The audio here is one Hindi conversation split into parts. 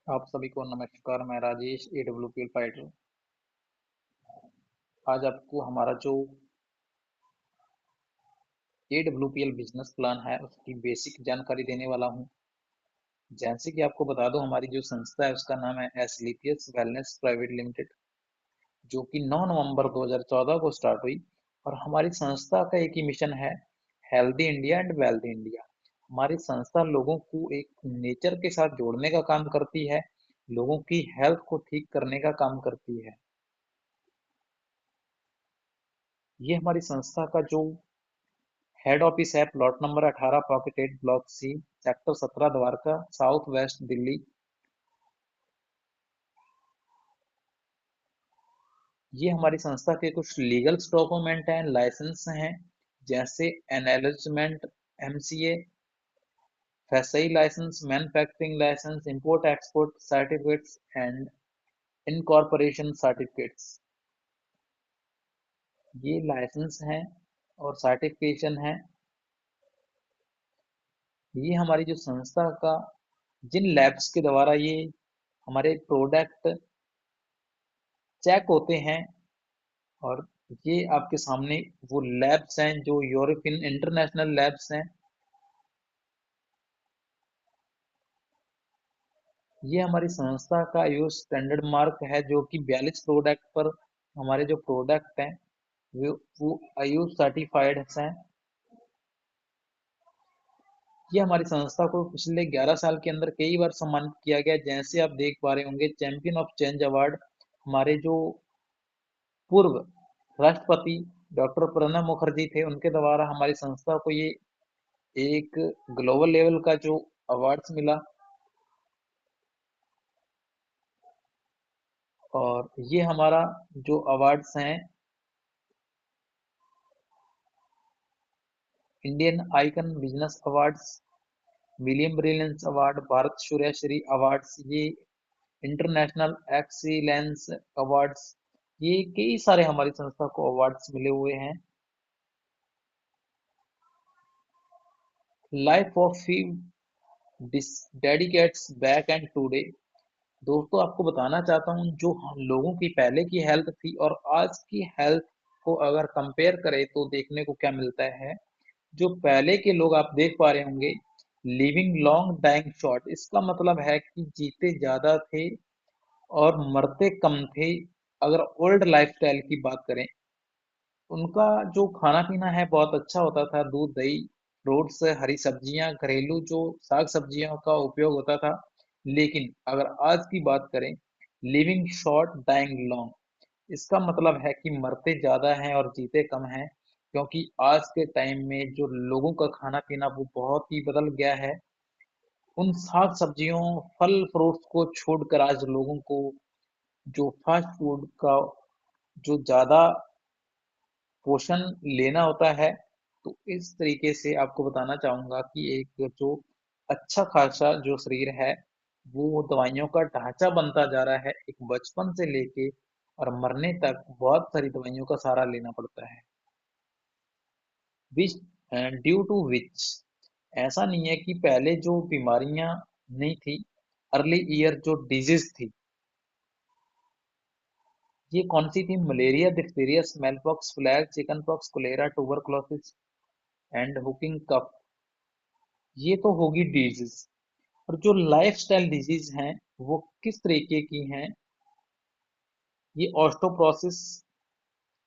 आप सभी को नमस्कार। मैं राजेश AWPL फाइटर। आज आपको हमारा जो AWPL बिजनेस प्लान है उसकी बेसिक जानकारी देने वाला हूं। जैसे कि आपको बता दूं, हमारी जो संस्था है उसका नाम है एसलीपियस वेलनेस प्राइवेट लिमिटेड, जो कि 9 नवंबर 2014 को स्टार्ट हुई। और हमारी संस्था का एक ही मिशन है, healthy India and wealthy India. हमारी संस्था लोगों को एक नेचर के साथ जोड़ने का काम करती है, लोगों की हेल्थ को ठीक करने का काम करती है। ये हमारी संस्था का जो हेड ऑफिस है, plot number 18, pocket 8, block C, sector 17, Dwarka, south west Delhi. ये हमारी संस्था के कुछ लीगल डॉक्यूमेंट हैं, लाइसेंस हैं, जैसे एनएलएचमेंट, MCA, FSSAI licence, manufacturing licence, import export certificates and incorporation certificates. ये लाइसेंस हैं और सर्टिफिकेशन है। ये हमारी जो संस्था का जिन लैब्स के द्वारा ये हमारे प्रोडक्ट चेक होते हैं, और ये आपके सामने वो लैब्स हैं जो यूरोपियन इंटरनेशनल लैब्स हैं। ये हमारी संस्था का यूएस स्टैंडर्ड मार्क है, जो कि 42 प्रोडक्ट पर हमारे जो प्रोडक्ट हैं वो आयुष सर्टिफाइड हैं। ये हमारी संस्था को पिछले 11 साल के अंदर कई बार सम्मानित किया गया। जैसे आप देख पा रहे होंगे, चैंपियन ऑफ चेंज अवार्ड हमारे जो पूर्व राष्ट्रपति डॉक्टर प्रणब मुखर्जी थे, उनके द्वारा हमारी संस्था को ये एक ग्लोबल लेवल का जो अवार्ड्स मिला। और ये हमारा जो अवार्ड्स हैं, Indian icon business awards, William brilliance award, Bharat Suryashri awards, ये इंटरनेशनल एक्सीलेंस अवार्ड्स, ये कई सारे हमारी संस्था को अवार्ड्स मिले हुए हैं। Life of dedicates back and today. दोस्तों, आपको बताना चाहता हूँ, जो हम लोगों की पहले की हेल्थ थी और आज की हेल्थ को अगर कंपेयर करें तो देखने को क्या मिलता है। जो पहले के लोग आप देख पा रहे होंगे, लिविंग लॉन्ग डाइंग शॉर्ट, इसका मतलब है कि जीते ज्यादा थे और मरते कम थे। अगर ओल्ड लाइफस्टाइल की बात करें, उनका जो खाना पीना है बहुत अच्छा होता था, दूध दही, फ्रूट्स, हरी सब्जियां, घरेलू जो साग सब्जियों का उपयोग होता था। लेकिन अगर आज की बात करें, लिविंग शॉर्ट डाइंग लॉन्ग, इसका मतलब है कि मरते ज्यादा हैं और जीते कम हैं। क्योंकि आज के टाइम में जो लोगों का खाना पीना वो बहुत ही बदल गया है। उन साग सब्जियों, फल फ्रूट्स को छोड़कर आज लोगों को जो फास्ट फूड का जो ज्यादा पोषण लेना होता है। तो इस तरीके से आपको बताना चाहूंगा कि एक जो अच्छा खासा जो शरीर है, वो दवाइयों का ढांचा बनता जा रहा है। एक बचपन से लेके और मरने तक बहुत सारी दवाइयों का सहारा लेना पड़ता है। विच ड्यू टू विच, ऐसा नहीं है कि पहले जो बीमारियां नहीं थी, अर्ली ईयर जो डिजीज थी, ये कौन सी थी? Malaria, diphtheria, smallpox, plague, chicken pox, cholera, tuberculosis and whooping cough. ये तो होगी डिजीज। और जो लाइफस्टाइल डिजीज हैं वो किस तरीके की हैं? ये osteoporosis,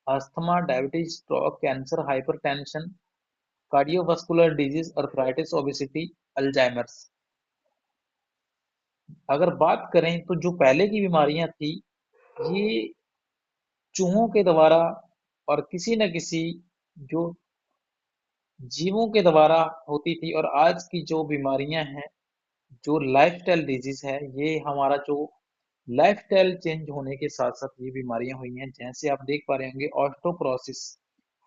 asthma, diabetes, stroke, cancer, hypertension, cardiovascular disease, arthritis, obesity, Alzheimer's. अगर बात करें तो जो पहले की बीमारियां थी, ये चूहों के द्वारा और किसी न किसी जो जीवों के द्वारा होती थी। और आज की जो बीमारियां हैं, जो लाइफस्टाइल डिजीज है, ये हमारा जो लाइफस्टाइल चेंज होने के साथ साथ ये बीमारियां हुई हैं। जैसे आप देख पा रहे होंगे, ऑस्टोप्रोसिस,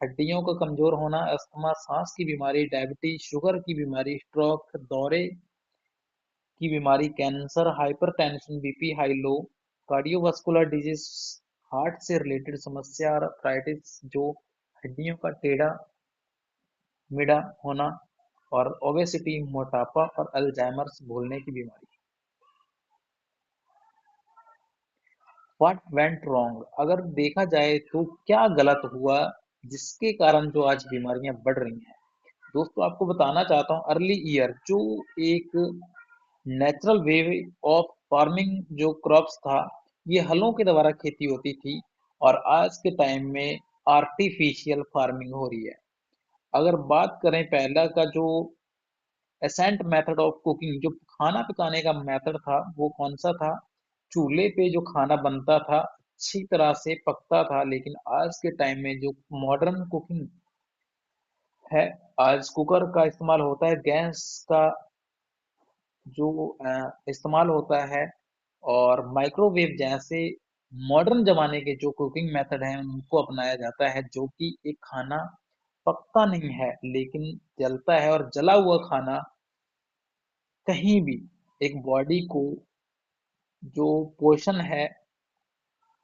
हड्डियों का कमजोर होना, अस्थमा, सांस की बीमारी, डायबिटीज, शुगर की बीमारी, स्ट्रोक, दौरे की बीमारी, cancer, hypertension, BP high low, cardiovascular disease, heart से रिलेटेड समस्या, आर्थराइटिस जो हड्डियों का टेढ़ा मेढ़ा होना, और ओबेसिटी, मोटापा, और अल्जाइमर्स भूलने की बीमारी। व्हाट वेंट रॉन्ग, अगर देखा जाए तो क्या गलत हुआ जिसके कारण जो आज बीमारियां बढ़ रही हैं। दोस्तों आपको बताना चाहता हूँ, अर्ली ईयर जो एक नेचुरल वे ऑफ फार्मिंग जो क्रॉप्स था, ये हलों के द्वारा खेती होती थी, और आज के टाइम में आर्टिफिशियल फार्मिंग हो रही है। अगर बात करें पहला का जो एसेंट मेथड ऑफ कुकिंग, जो खाना पकाने का मेथड था, वो कौन सा था? चूल्हे पे जो खाना बनता था अच्छी तरह से पकता था, लेकिन आज के टाइम में जो मॉडर्न कुकिंग है, आज कुकर का इस्तेमाल होता है, गैस का जो इस्तेमाल होता है, और माइक्रोवेव जैसे मॉडर्न जमाने के जो कुकिंग मेथड हैं उनको अपनाया जाता है, जो कि एक खाना पकता नहीं है लेकिन जलता है, और जला हुआ खाना कहीं भी एक बॉडी को जो पोषण है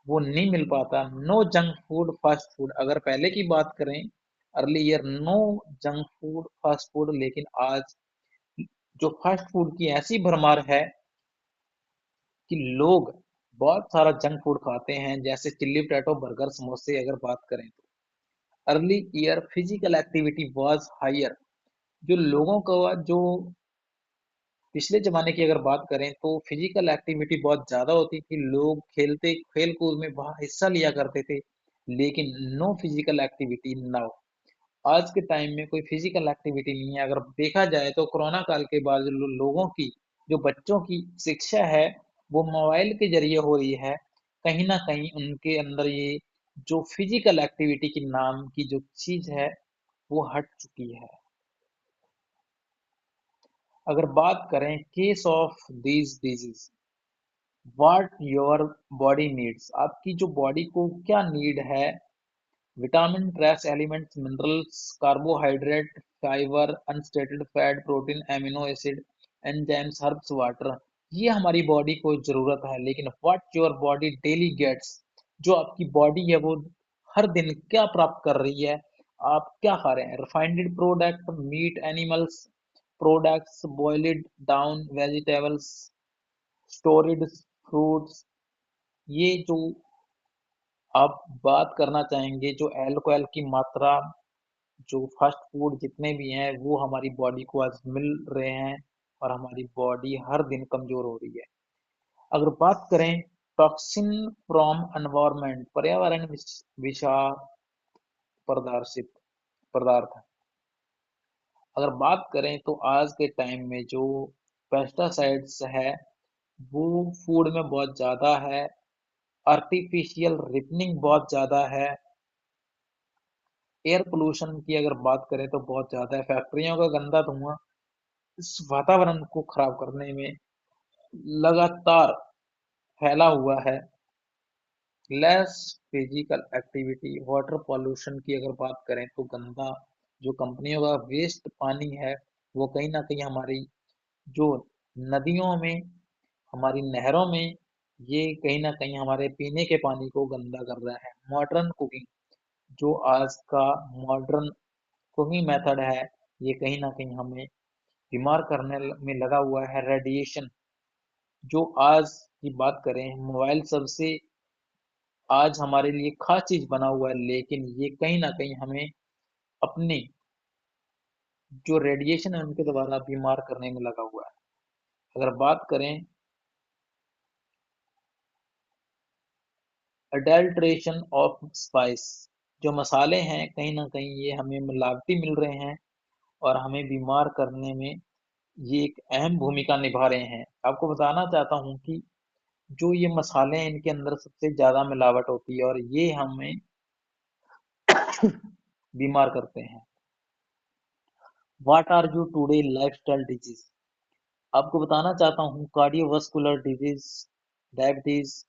वो नहीं मिल पाता। No junk food fast food, अगर पहले की बात करें early year, no junk food fast food, लेकिन आज जो फास्ट फूड की ऐसी भरमार है कि लोग बहुत सारा जंक फूड खाते हैं, जैसे चिल्ली पोटैटो, बर्गर, समोसे। अगर बात करें तो early year physical activity was higher, जो लोगों का जो पिछले जमाने की अगर बात करें तो फिजिकल एक्टिविटी बहुत ज्यादा होती थी, लोग खेलते खेल कूद में बहुत हिस्सा लिया करते थे, लेकिन नो फिजिकल एक्टिविटी नाउ। आज के टाइम में कोई फिजिकल एक्टिविटी नहीं है। अगर देखा जाए तो कोरोना काल के बाद जो लोगों की, जो बच्चों की शिक्षा है वो मोबाइल के जरिए हो रही है, कहीं ना कहीं उनके अंदर ये जो फिजिकल एक्टिविटी की नाम की जो चीज है वो हट चुकी है। अगर बात करें case of these disease, what your body needs, आपकी जो बॉडी को क्या नीड है, vitamin, trace elements, minerals, carbohydrate, fibre, unsaturated fat, protein, amino acid, enzymes, herbs, water, ये हमारी बॉडी को जरूरत है। लेकिन what your body daily gets, जो आपकी बॉडी है वो हर दिन क्या प्राप्त कर रही है, आप क्या खा रहे हैं? Refined product, meat, animals products, boiled down vegetables, stored fruits, ये जो आप बात करना चाहेंगे, जो अल्कोहल की मात्रा, जो फास्ट फूड जितने भी हैं वो हमारी बॉडी को आज मिल रहे हैं, और हमारी बॉडी हर दिन कमजोर हो रही है। अगर बात करें टॉक्सिन फ्रॉम एनवायरनमेंट, पर्यावरण विषाक्त पदार्थ पदार्थ, अगर बात करें तो आज के टाइम में जो पेस्टिसाइड्स है वो फूड में बहुत ज़्यादा है, आर्टिफिशियल रिपनिंग बहुत ज़्यादा है, एयर पोल्यूशन की अगर बात करें तो बहुत ज़्यादा है, फैक्ट्रियों का गंदा धुआं इस वातावरण को खराब करने में लगातार फैला हुआ है। Less physical activity, water pollution की अगर बात करें तो गंदा जो कंपनियों का वेस्ट पानी है वो कहीं ना कहीं हमारी जो नदियों में, हमारी नहरों में, ये कहीं ना कहीं हमारे पीने के पानी को गंदा कर रहा है। मॉडर्न कुकिंग, जो आज का मॉडर्न कुकिंग मेथड है, ये कहीं ना कहीं हमें बीमार करने में लगा हुआ है। रेडिएशन, जो आज की बात करें, मोबाइल सबसे आज हमारे लिए खास चीज बना हुआ है, लेकिन ये कहीं ना कहीं हमें अपने जो रेडिएशन है उनके द्वारा बीमार करने में लगा हुआ है। अगर बात करें अडल्ट्रेशन ऑफ स्पाइस, जो मसाले हैं कहीं ना कहीं ये हमें मिलावटी मिल रहे हैं, और हमें बीमार करने में ये एक अहम भूमिका निभा रहे हैं। आपको बताना चाहता हूँ कि जो ये मसाले हैं इनके अंदर सबसे ज्यादा मिलावट होती है, और ये हमें बीमार करते हैं। What are you today lifestyle disease, आपको बताना चाहता हूँ कार्डियोवास्कुलर डिजीज, डायबिटीज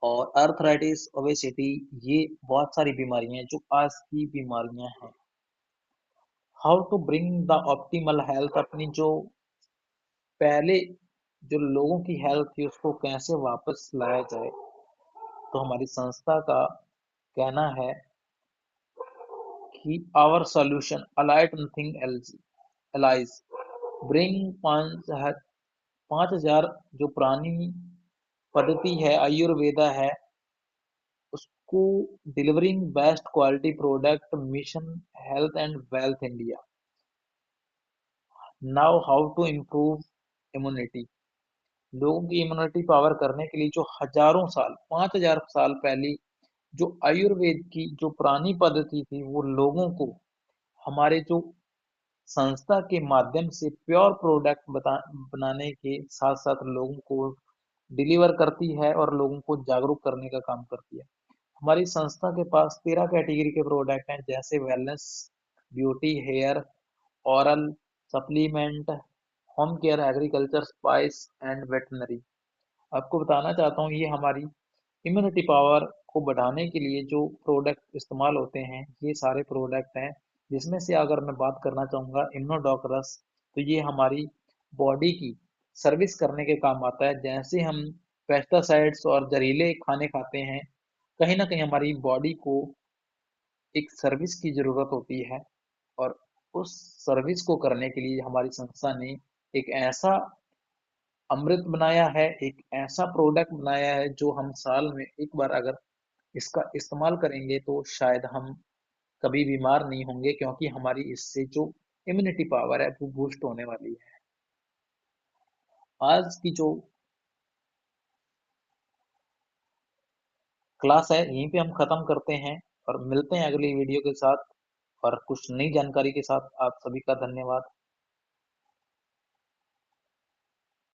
और अर्थराइटिस, ओबेसिटी, ये बहुत सारी बीमारियां हैं जो आज की बीमारियां हैं। How to bring the optimal health, अपनी जो पहले जो लोगों की हेल्थ थी उसको कैसे वापस लाया जाए, तो हमारी संस्था का कहना है कि our solution alight nothing else allies, bring 5,000 जो पुरानी पद्धति है, आयुर्वेदा है, उसको delivering best quality product mission health and wealth India. Now how to improve immunity. लोगों की इम्यूनिटी पावर करने के लिए जो हजारों साल 5000 साल पहली जो आयुर्वेद की जो पुरानी पद्धति थी वो लोगों को हमारे जो संस्था के माध्यम से प्योर प्रोडक्ट बनाने के साथ साथ लोगों को डिलीवर करती है और लोगों को जागरूक करने का काम करती है। हमारी संस्था के पास 13 कैटेगरी के प्रोडक्ट हैं जैसे wellness, beauty, hair, oral, supplement, home care, agriculture, spice and veterinary. आपको बताना चाहता हूँ ये हमारी इम्यूनिटी पावर को बढ़ाने के लिए जो प्रोडक्ट इस्तेमाल होते हैं ये सारे प्रोडक्ट हैं, जिसमें से अगर मैं बात करना चाहूँगा इम्यूनोडॉकरस, तो ये हमारी बॉडी की सर्विस करने के काम आता है। जैसे हम पेस्टिसाइड्स और जहरीले खाने खाते हैं, कहीं ना कहीं हमारी बॉडी को एक सर्विस की ज़रूरत होती है और उस सर्विस को करने के लिए हमारी संस्था ने एक ऐसा अमृत बनाया है, एक ऐसा प्रोडक्ट बनाया है जो हम साल में एक बार अगर इसका इस्तेमाल करेंगे तो शायद हम कभी बीमार नहीं होंगे, क्योंकि हमारी इससे जो इम्यूनिटी पावर है वो बूस्ट होने वाली है। आज की जो क्लास है यहीं पे हम ख़त्म करते हैं और मिलते हैं अगली वीडियो के साथ और कुछ नई जानकारी के साथ। आप सभी का धन्यवाद।